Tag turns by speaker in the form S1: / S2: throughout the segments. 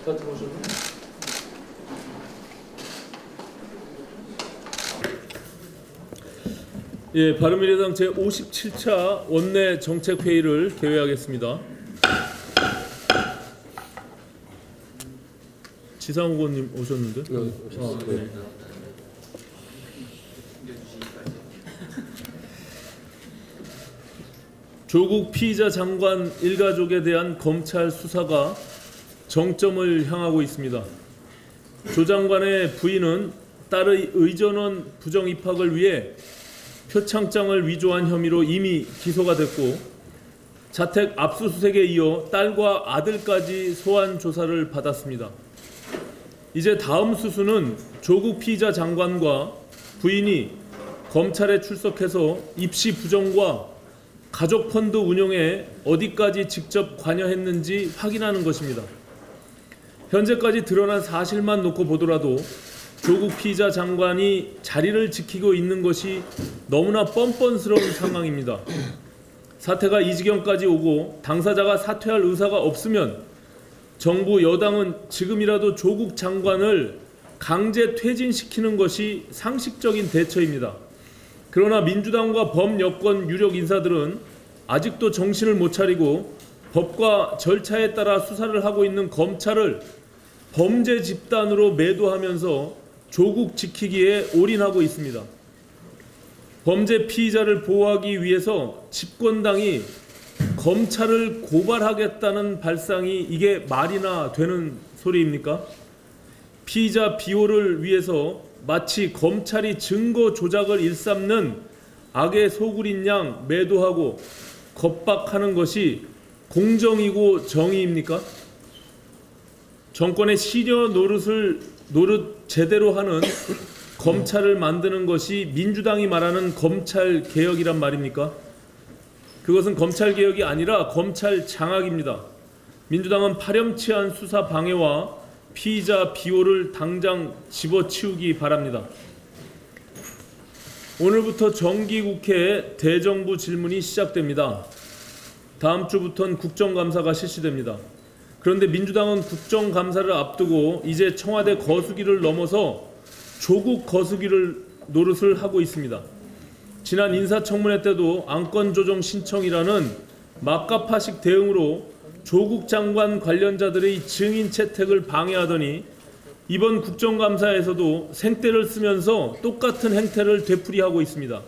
S1: 다 들어오셨나요? 예, 바른미래당 제57차 원내 정책회의를 개회하겠습니다. 지상욱 의원님 오셨는데? 네. 조국 피의자 장관 일가족에 대한 검찰 수사가 정점을 향하고 있습니다. 조 장관의 부인은 딸의 의전원 부정 입학을 위해 표창장을 위조한 혐의로 이미 기소가 됐고, 자택 압수수색에 이어 딸과 아들까지 소환 조사를 받았습니다. 이제 다음 수순은 조국 피의자 장관과 부인이 검찰에 출석해서 입시 부정과 가족펀드 운용에 어디까지 직접 관여했는지 확인하는 것입니다. 현재까지 드러난 사실만 놓고 보더라도 조국 피의자 장관이 자리를 지키고 있는 것이 너무나 뻔뻔스러운 상황입니다. 사태가 이 지경까지 오고 당사자가 사퇴할 의사가 없으면 정부 여당은 지금이라도 조국 장관을 강제 퇴진시키는 것이 상식적인 대처입니다. 그러나 민주당과 범여권 유력 인사들은 아직도 정신을 못 차리고 법과 절차에 따라 수사를 하고 있는 검찰을 범죄 집단으로 매도하면서 조국 지키기에 올인하고 있습니다. 범죄 피의자를 보호하기 위해서 집권당이 검찰을 고발하겠다는 발상이 이게 말이나 되는 소리입니까? 피의자 비호를 위해서 마치 검찰이 증거 조작을 일삼는 악의 소굴인 양 매도하고 겁박하는 것이 공정이고 정의입니까? 정권의 시녀 노릇 제대로 하는 검찰을 만드는 것이 민주당이 말하는 검찰개혁이란 말입니까? 그것은 검찰개혁이 아니라 검찰 장악입니다. 민주당은 파렴치한 수사 방해와 피의자 비호를 당장 집어치우기 바랍니다. 오늘부터 정기국회 대정부 질문이 시작됩니다. 다음 주부터는 국정감사가 실시됩니다. 그런데 민주당은 국정감사를 앞두고 이제 청와대 거수기를 넘어서 조국 거수기를 노릇을 하고 있습니다. 지난 인사청문회 때도 안건조정 신청이라는 막가파식 대응으로 조국 장관 관련자들의 증인 채택을 방해하더니 이번 국정감사에서도 생떼를 쓰면서 똑같은 행태를 되풀이하고 있습니다.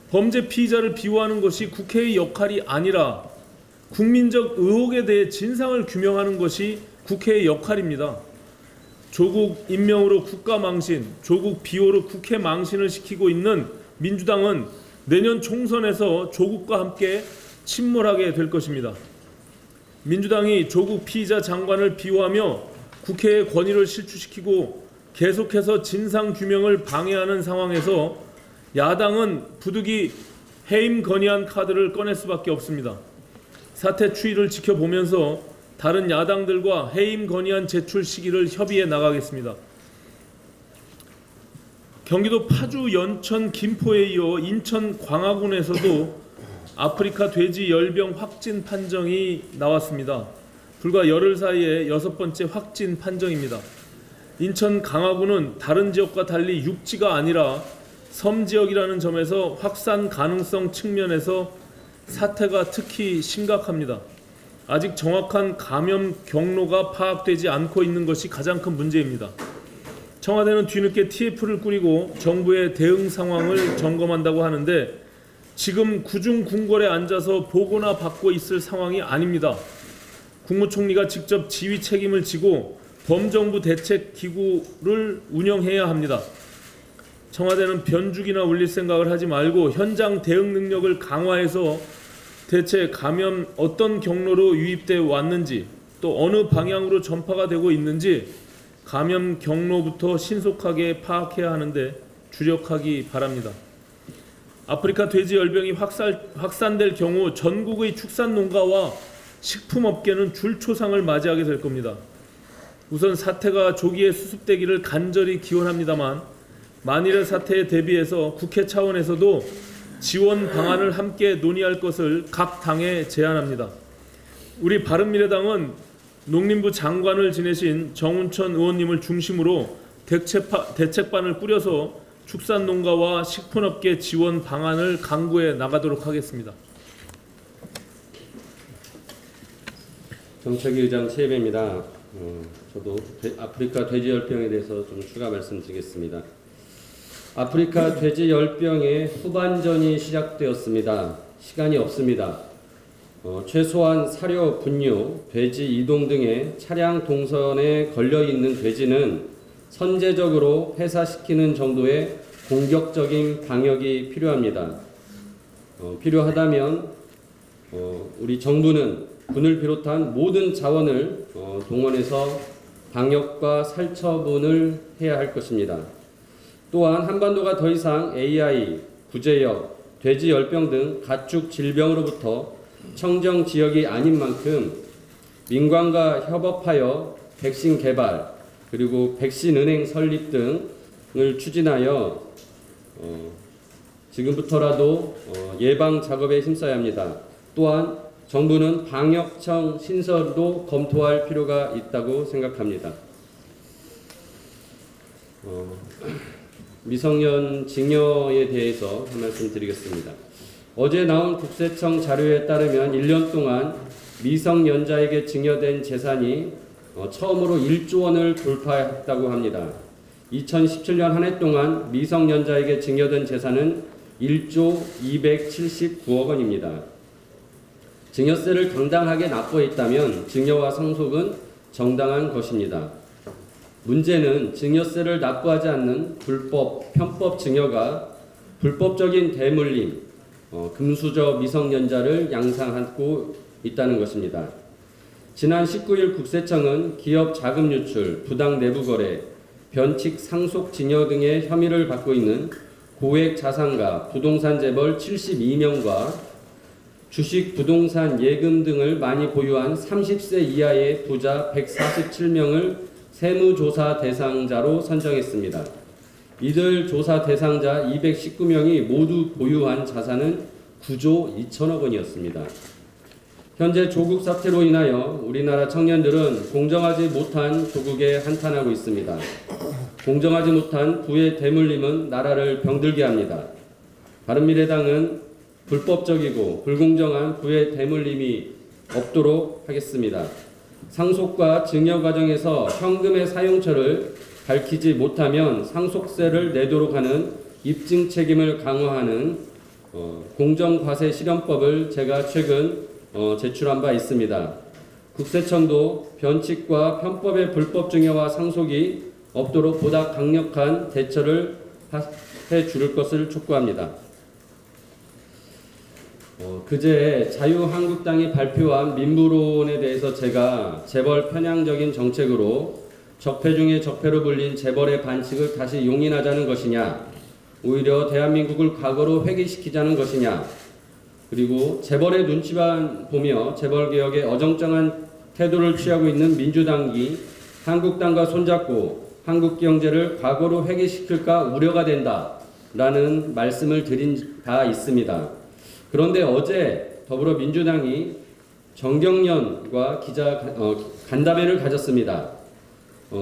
S1: 범죄 피의자를 비호하는 것이 국회의 역할이 아니라 국민적 의혹에 대해 진상을 규명하는 것이 국회의 역할입니다. 조국 임명으로 국가 망신, 조국 비호로 국회 망신을 시키고 있는 민주당은 내년 총선에서 조국과 함께 침몰하게 될 것입니다. 민주당이 조국 피의자 장관을 비호하며 국회의 권위를 실추시키고 계속해서 진상규명을 방해하는 상황에서 야당은 부득이 해임 건의안 카드를 꺼낼 수밖에 없습니다. 사태 추이를 지켜보면서 다른 야당들과 해임 건의안 제출 시기를 협의해 나가겠습니다. 경기도 파주, 연천, 김포에 이어 인천 광화군에서도 아프리카 돼지 열병 확진 판정이 나왔습니다. 불과 열흘 사이에 6번째 확진 판정입니다. 인천 강화군은 다른 지역과 달리 육지가 아니라 섬 지역이라는 점에서 확산 가능성 측면에서 사태가 특히 심각합니다. 아직 정확한 감염 경로가 파악되지 않고 있는 것이 가장 큰 문제입니다. 청와대는 뒤늦게 TF를 꾸리고 정부의 대응 상황을 점검한다고 하는데 지금 구중궁궐에 앉아서 보고나 받고 있을 상황이 아닙니다. 국무총리가 직접 지휘 책임을 지고 범정부 대책기구를 운영해야 합니다. 청와대는 변죽이나 울릴 생각을 하지 말고 현장 대응 능력을 강화해서 대체 감염 어떤 경로로 유입되어 왔는지 또 어느 방향으로 전파가 되고 있는지 감염 경로부터 신속하게 파악해야 하는데 주력하기 바랍니다. 아프리카 돼지 열병이 확산될 경우 전국의 축산 농가와 식품업계는 줄초상을 맞이하게 될 겁니다. 우선 사태가 조기에 수습되기를 간절히 기원합니다만 만일의 사태에 대비해서 국회 차원에서도 지원 방안을 함께 논의할 것을 각 당에 제안합니다. 우리 바른미래당은 농림부 장관을 지내신 정운천 의원님을 중심으로 대책반을 꾸려서 축산농가와 식품업계 지원 방안을 강구해 나가도록 하겠습니다.
S2: 정책위 의장 최혜배입니다. 저도 아프리카 돼지열병에 대해서 좀 추가 말씀드리겠습니다. 아프리카 돼지열병의 후반전이 시작되었습니다. 시간이 없습니다. 최소한 사료, 분유, 돼지 이동 등의 차량 동선에 걸려있는 돼지는 선제적으로 폐사시키는 정도의 공격적인 방역이 필요합니다. 필요하다면 우리 정부는 군을 비롯한 모든 자원을 동원해서 방역과 살처분을 해야 할 것입니다. 또한 한반도가 더 이상 AI, 구제역, 돼지열병 등 가축 질병으로부터 청정 지역이 아닌 만큼 민관과 협업하여 백신 개발 그리고 백신 은행 설립 등을 추진하여 지금부터라도 예방 작업에 힘써야 합니다. 또한 정부는 방역청 신설도 검토할 필요가 있다고 생각합니다. 미성년 징여에 대해서 한 말씀 드리겠습니다. 어제 나온 국세청 자료에 따르면 1년 동안 미성년자에게 증여된 재산이 처음으로 1조 원을 돌파했다고 합니다. 2017년 한 해 동안 미성년자에게 증여된 재산은 1조 279억 원입니다. 증여세를 당당하게 납부했다면 증여와 상속은 정당한 것입니다. 문제는 증여세를 납부하지 않는 불법, 편법 증여가 불법적인 대물림, 금수저 미성년자를 양산하고 있다는 것입니다. 지난 19일 국세청은 기업 자금 유출, 부당 내부 거래, 변칙 상속 증여 등의 혐의를 받고 있는 고액 자산가, 부동산 재벌 72명과 주식, 부동산, 예금 등을 많이 보유한 30세 이하의 부자 147명을 세무조사 대상자로 선정했습니다. 이들 조사 대상자 219명이 모두 보유한 자산은 9조 2천억 원이었습니다. 현재 조국 사태로 인하여 우리나라 청년들은 공정하지 못한 조국에 한탄하고 있습니다. 공정하지 못한 부의 대물림은 나라를 병들게 합니다. 바른미래당은 불법적이고 불공정한 부의 대물림이 없도록 하겠습니다. 상속과 증여 과정에서 현금의 사용처를 밝히지 못하면 상속세를 내도록 하는 입증 책임을 강화하는 공정과세 실현법을 제가 최근 제출한 바 있습니다. 국세청도 변칙과 편법의 불법 증여와 상속이 없도록 보다 강력한 대처를 해 줄 것을 촉구합니다. 그제 자유한국당이 발표한 민부론에 대해서 제가 재벌 편향적인 정책으로 적폐 중에 적폐로 불린 재벌의 반칙을 다시 용인하자는 것이냐, 오히려 대한민국을 과거로 회귀시키자는 것이냐, 그리고 재벌의 눈치만 보며 재벌개혁에 어정쩡한 태도를 취하고 있는 민주당이 한국당과 손잡고 한국 경제를 과거로 회귀시킬까 우려가 된다라는 말씀을 드린 바 있습니다. 그런데 어제 더불어민주당이 정경련과 간담회를 가졌습니다.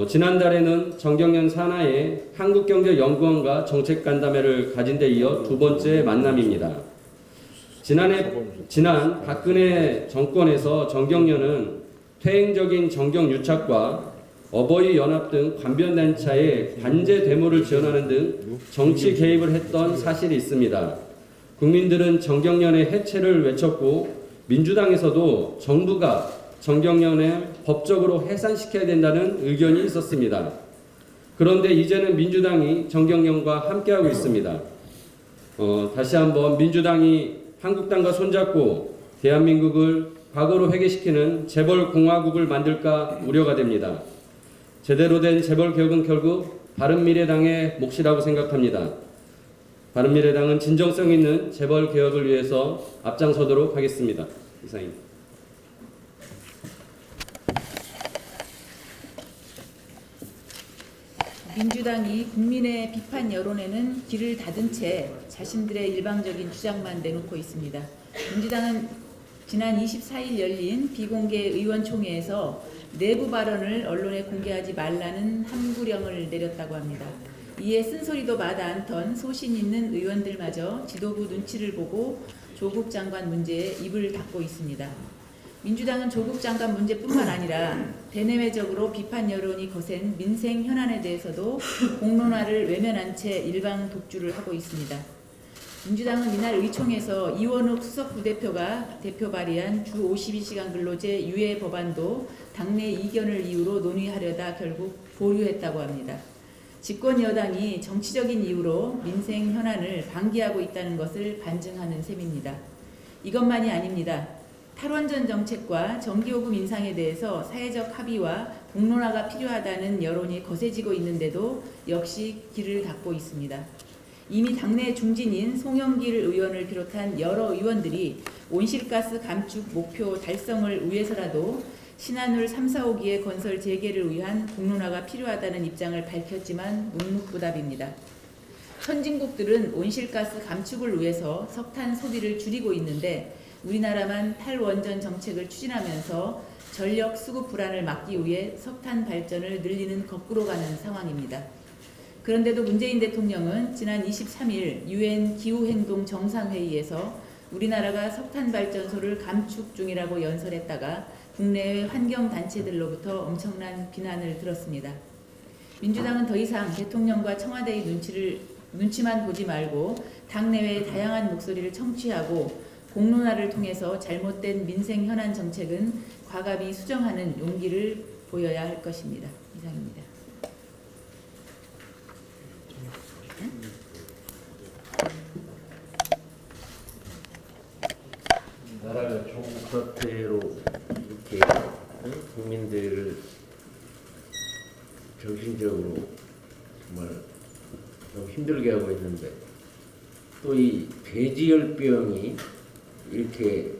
S2: 지난달에는 정경련 산하에 한국경제연구원과 정책간담회를 가진 데 이어 두 번째 만남입니다. 지난 박근혜 정권에서 정경련은 퇴행적인 정경유착과 어버이 연합 등 관변단체에 관제 대모를 지원하는 등 정치 개입을 했던 사실이 있습니다. 국민들은 정경련의 해체를 외쳤고 민주당에서도 정부가 정경련을 법적으로 해산시켜야 된다는 의견이 있었습니다. 그런데 이제는 민주당이 정경련과 함께하고 있습니다. 다시 한번 민주당이 한국당과 손잡고 대한민국을 과거로 회귀시키는 재벌공화국을 만들까 우려가 됩니다. 제대로 된 재벌개혁은 결국 바른미래당의 몫이라고 생각합니다. 바른미래당은 진정성 있는 재벌 개혁을 위해서 앞장서도록 하겠습니다. 이상입니다.
S3: 민주당이 국민의 비판 여론에는 귀를 닫은 채 자신들의 일방적인 주장만 내놓고 있습니다. 민주당은 지난 24일 열린 비공개 의원총회에서 내부 발언을 언론에 공개하지 말라는 함구령을 내렸다고 합니다. 이에 쓴소리도 마다 않던 소신 있는 의원들마저 지도부 눈치를 보고 조국 장관 문제에 입을 닫고 있습니다. 민주당은 조국 장관 문제뿐만 아니라 대내외적으로 비판 여론이 거센 민생 현안에 대해서도 공론화를 외면한 채 일방 독주를 하고 있습니다. 민주당은 이날 의총에서 이원욱 수석부대표가 대표 발의한 주 52시간 근로제 유예 법안도 당내 이견을 이유로 논의하려다 결국 보류했다고 합니다. 집권 여당이 정치적인 이유로 민생 현안을 방기하고 있다는 것을 반증하는 셈입니다. 이것만이 아닙니다. 탈원전 정책과 전기요금 인상에 대해서 사회적 합의와 공론화가 필요하다는 여론이 거세지고 있는데도 역시 귀를 닫고 있습니다. 이미 당내 중진인 송영길 의원을 비롯한 여러 의원들이 온실가스 감축 목표 달성을 위해서라도 신한울 3, 4호기의 건설 재개를 위한 공론화가 필요하다는 입장을 밝혔지만 묵묵부답입니다. 선진국들은 온실가스 감축을 위해서 석탄 소비를 줄이고 있는데 우리나라만 탈원전 정책을 추진하면서 전력 수급 불안을 막기 위해 석탄 발전을 늘리는 거꾸로 가는 상황입니다. 그런데도 문재인 대통령은 지난 23일 UN 기후행동 정상회의에서 우리나라가 석탄 발전소를 감축 중이라고 연설했다가 국내외 환경단체들로부터 엄청난 비난을 들었습니다. 민주당은 더 이상 대통령과 청와대의 눈치만 보지 말고 당내외의 다양한 목소리를 청취하고 공론화를 통해서 잘못된 민생 현안 정책은 과감히 수정하는 용기를 보여야 할 것입니다. 이상입니다.
S4: 나라가 조국 사태로 이렇게 국민들을 정신적으로 정말 너무 힘들게 하고 있는데 또 이 돼지열병이 이렇게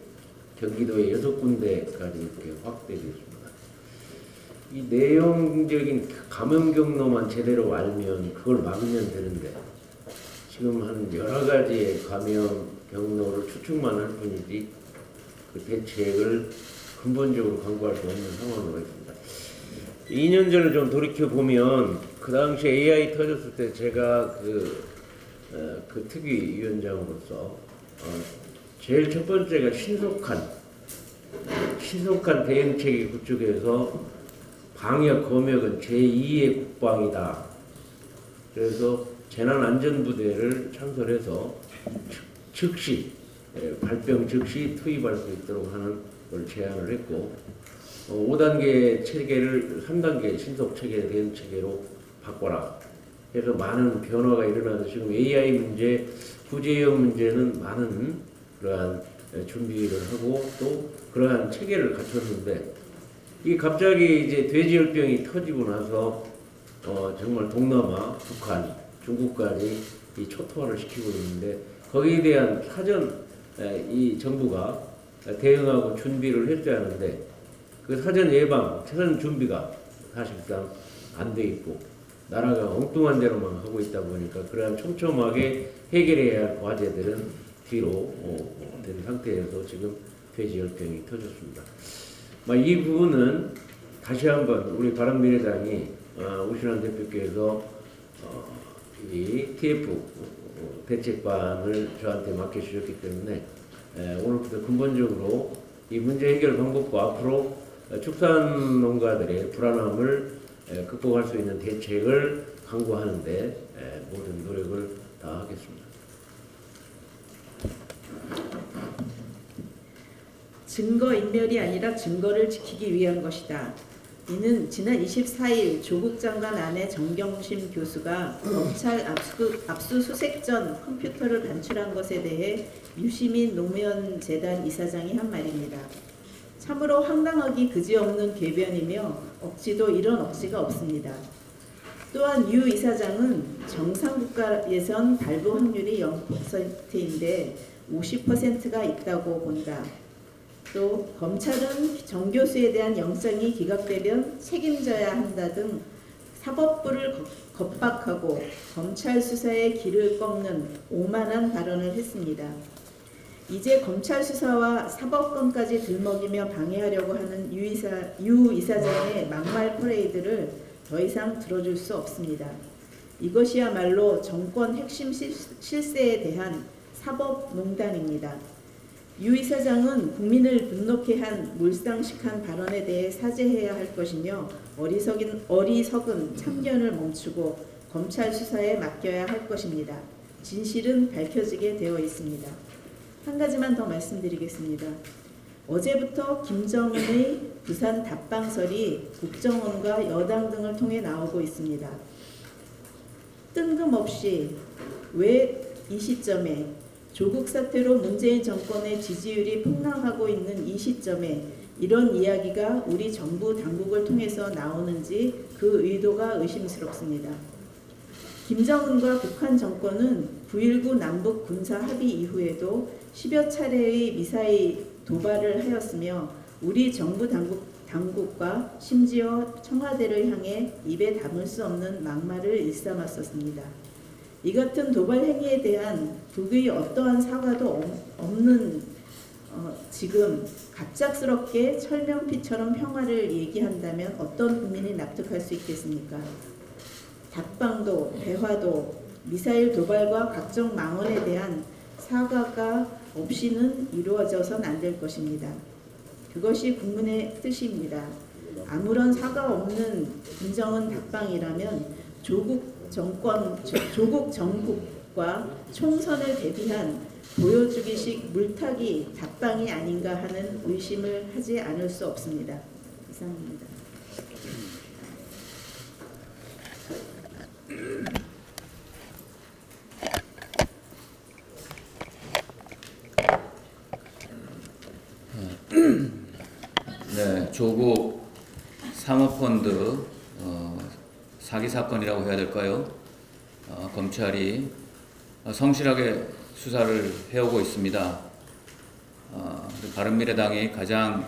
S4: 경기도에 6군데까지 이렇게 확대되어 있습니다. 이 내용적인 감염 경로만 제대로 알면 그걸 막으면 되는데 지금 한 여러 가지의 감염 경로를 추측만 할 뿐이지 그 대책을 근본적으로 강구할 수 없는 상황으로 있습니다. 2년 전을 좀 돌이켜 보면 그 당시 AI 터졌을 때 제가 그 특위위원장으로서 제일 첫 번째가 신속한 대응체계 구축해서 방역 검역은 제2의 국방이다. 그래서 재난안전부대를 창설해서 즉시 발병 즉시 투입할 수 있도록 하는 걸 제안을 했고 5단계 체계를 3단계 신속체계 대응체계로 바꿔라. 그래서 많은 변화가 일어나서 지금 AI 문제, 구제형 문제는 많은 그러한 준비를 하고 또 그러한 체계를 갖췄는데 이 갑자기 이제 돼지열병이 터지고 나서 정말 동남아, 북한, 중국까지 이 초토화를 시키고 있는데 거기에 대한 사전 이 정부가 대응하고 준비를 했어야 하는데 그 사전 예방, 사전 준비가 사실상 안 돼 있고 나라가 엉뚱한 대로만 하고 있다 보니까 그러한 촘촘하게 해결해야 할 과제들은 뒤로 된 상태에서 지금 돼지열병이 터졌습니다. 이 부분은 다시 한번 우리 바른미래당이 오신환 대표께서 이 TF 대책반을 저한테 맡겨주셨기 때문에 오늘부터 근본적으로 이 문제 해결 방법과 앞으로 축산 농가들의 불안함을 극복할 수 있는 대책을 강구하는데 모든 노력을 다하겠습니다.
S5: 증거인멸이 아니라 증거를 지키기 위한 것이다. 이는 지난 24일 조국 장관 아내 정경심 교수가 검찰 압수수색 전 컴퓨터를 반출한 것에 대해 유시민 노무현재단 이사장이 한 말입니다. 참으로 황당하기 그지없는 궤변이며 억지도 이런 억지가 없습니다. 또한 유 이사장은 정상국가 예선 발부 확률이 0%인데 50%가 있다고 본다. 또 검찰은 정 교수에 대한 영장이 기각되면 책임져야 한다 등 사법부를 겁박하고 검찰 수사에 길을 꺾는 오만한 발언을 했습니다. 이제 검찰 수사와 사법권까지 들먹이며 방해하려고 하는 유 이사장의 막말 퍼레이드를 더 이상 들어줄 수 없습니다. 이것이야말로 정권 핵심 실세에 대한 사법농단입니다. 유 이사장은 국민을 분노케 한 몰상식한 발언에 대해 사죄해야 할 것이며 어리석은 참견을 멈추고 검찰 수사에 맡겨야 할 것입니다. 진실은 밝혀지게 되어 있습니다. 한 가지만 더 말씀드리겠습니다. 어제부터 김정은의 부산 답방설이 국정원과 여당 등을 통해 나오고 있습니다. 뜬금없이 왜 이 시점에 조국 사태로 문재인 정권의 지지율이 폭락하고 있는 이 시점에 이런 이야기가 우리 정부 당국을 통해서 나오는지 그 의도가 의심스럽습니다. 김정은과 북한 정권은 9.19 남북 군사 합의 이후에도 10여 차례의 미사일 도발을 하였으며 우리 정부 당국과 심지어 청와대를 향해 입에 담을 수 없는 막말을 일삼았었습니다. 이 같은 도발 행위에 대한 북의 어떠한 사과도 없는 지금 갑작스럽게 철면피처럼 평화를 얘기한다면 어떤 국민이 납득할 수 있겠습니까? 답방도 대화도 미사일 도발과 각종 망언에 대한 사과가 없이는 이루어져선 안 될 것입니다. 그것이 국민의 뜻입니다. 아무런 사과 없는 김정은 답방이라면 조국 정국과 총선을 대비한 보여주기식 물타기 답방이 아닌가 하는 의심을 하지 않을 수 없습니다. 이상입니다.
S6: 네, 조국 사모펀드 사기 사건이라고 해야 될까요? 검찰이 성실하게 수사를 해오고 있습니다. 바른미래당이 가장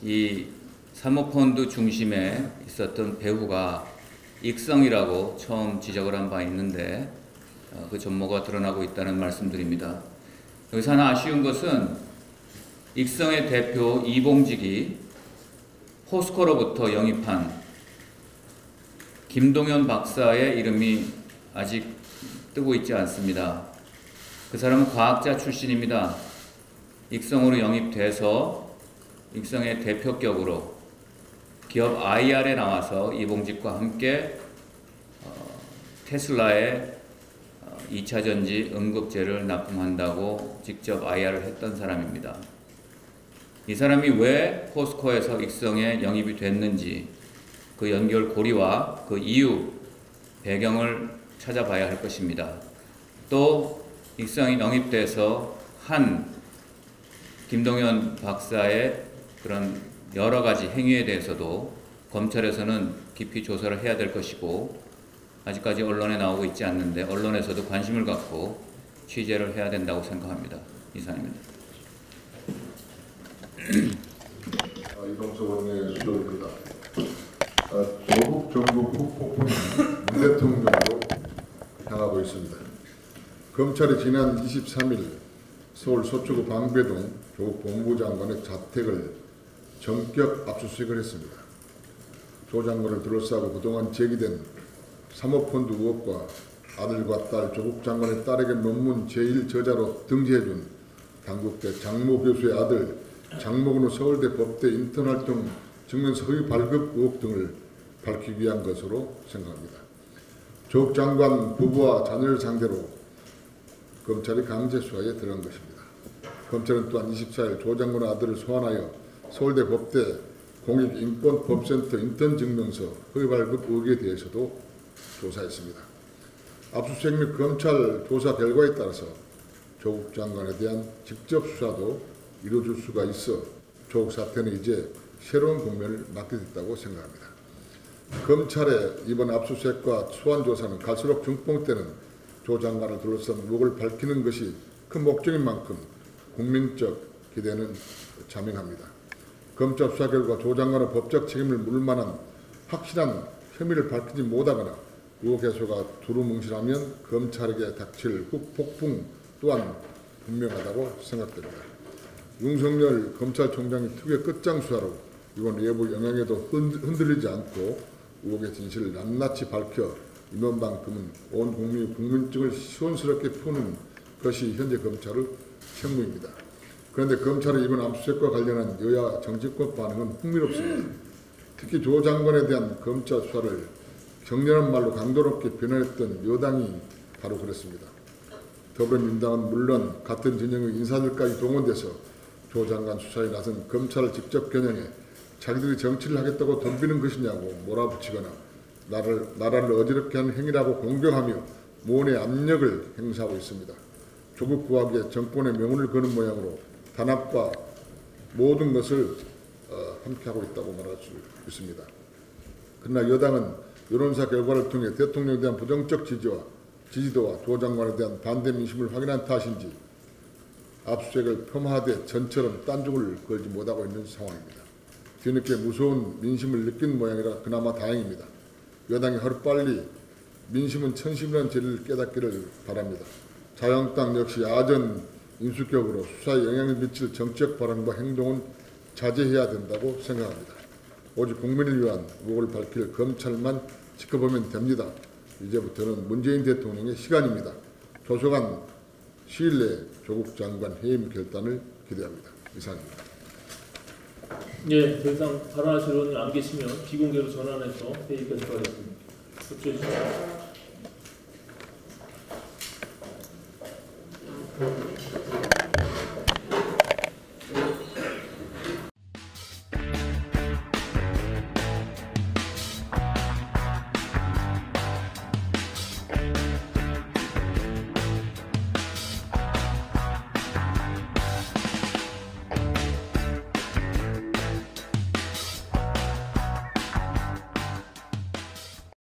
S6: 이 사모펀드 중심에 있었던 배후가 익성이라고 처음 지적을 한 바 있는데 그 전모가 드러나고 있다는 말씀드립니다. 여기서 하나 아쉬운 것은 익성의 대표 이봉직이 포스코로부터 영입한 김동연 박사의 이름이 아직 뜨고 있지 않습니다. 그 사람은 과학자 출신입니다. 익성으로 영입돼서 익성의 대표격으로 기업 IR에 나와서 이봉직과 함께 테슬라의 2차전지 응급제를 납품한다고 직접 IR을 했던 사람입니다. 이 사람이 왜 포스코에서 익성에 영입이 됐는지 그 연결고리와 그 이유, 배경을 찾아봐야 할 것입니다. 또 익성이 영입돼서 한 김동연 박사의 그런 여러 가지 행위에 대해서도 검찰에서는 깊이 조사를 해야 될 것이고 아직까지 언론에 나오고 있지 않는데 언론에서도 관심을 갖고 취재를 해야 된다고 생각합니다. 이상입니다.
S7: 이동석 원내의 수조입니다. 조국 정부 후폭풍이 문 대통령으로 향하고 있습니다. 검찰이 지난 23일 서울 서초구 방배동 조국 법무장관의 자택을 전격 압수수색을 했습니다. 조 장관을 둘러싸고 그동안 제기된 사모펀드 의혹과 아들과 딸 조국 장관의 딸에게 논문 제1저자로 등재해준 당국대 장모 교수의 아들 장모근우 서울대 법대 인턴활동 증명서 허위 발급 의혹 등을 밝히기 위한 것으로 생각합니다. 조국 장관 부부와 자녀를 상대로 검찰이 강제 수사에 들어간 것입니다. 검찰은 또한 24일 조 장관의 아들을 소환하여 서울대 법대 공익인권법센터 인턴 증명서 허위 발급 의혹에 대해서도 조사했습니다. 압수수색 및 검찰 조사 결과에 따라서 조국 장관에 대한 직접 수사도 이루어질 수가 있어 조국 사태는 이제 새로운 국면을 맞게 됐다고 생각합니다. 검찰의 이번 압수수색과 소환 조사는 갈수록 중봉되는 조 장관을 둘러싼 의혹을 밝히는 것이 큰 목적인 만큼 국민적 기대는 자명합니다. 검찰 수사 결과 조 장관의 법적 책임을 물을 만한 확실한 혐의를 밝히지 못하거나 의혹 해소가 두루뭉실하면 검찰에게 닥칠 폭풍 또한 분명하다고 생각됩니다. 윤석열 검찰총장이 특유의 끝장 수사로 이번 외부 영향에도 흔들리지 않고 의혹의 진실을 낱낱이 밝혀 이번만큼은 온 국민의 궁금증을 시원스럽게 푸는 것이 현재 검찰의 책무입니다. 그런데 검찰의 이번 압수수색과 관련한 여야 정치권 반응은 흥미롭습니다. 특히 조 장관에 대한 검찰 수사를 격렬한 말로 강도 높게 비난했던 여당이 바로 그랬습니다. 더불어민주당은 물론 같은 진영의 인사들까지 동원돼서 조 장관 수사에 나선 검찰을 직접 겨냥해 자기들이 정치를 하겠다고 덤비는 것이냐고 몰아붙이거나 나라를 어지럽게 하는 행위라고 공격하며 모의 압력을 행사하고 있습니다. 조국 구하기에 정권의 명운을 거는 모양으로 단합과 모든 것을 함께하고 있다고 말할 수 있습니다. 그러나 여당은 여론조사 결과를 통해 대통령에 대한 부정적 지지도와 조 장관에 대한 반대 민심을 확인한 탓인지 압수수색을 폄하하되 전처럼 딴죽을 걸지 못하고 있는 상황입니다. 뒤늦게 무서운 민심을 느낀 모양이라 그나마 다행입니다. 여당이 하루빨리 민심은 천심이라는 진리를 깨닫기를 바랍니다. 자유한국당 역시 아전 인수격으로 수사에 영향을 미칠 정치적 발언과 행동은 자제해야 된다고 생각합니다. 오직 국민을 위한 의혹을 밝힐 검찰만 지켜보면 됩니다. 이제부터는 문재인 대통령의 시간입니다. 조속한 시일 내에 조국 장관 해임 결단을 기대합니다. 이상입니다.
S1: 예, 더 이상 발언하실 의원님 안 계시면 비공개로 전환해서 회의 계속하겠습니다. 협조해 주십시오.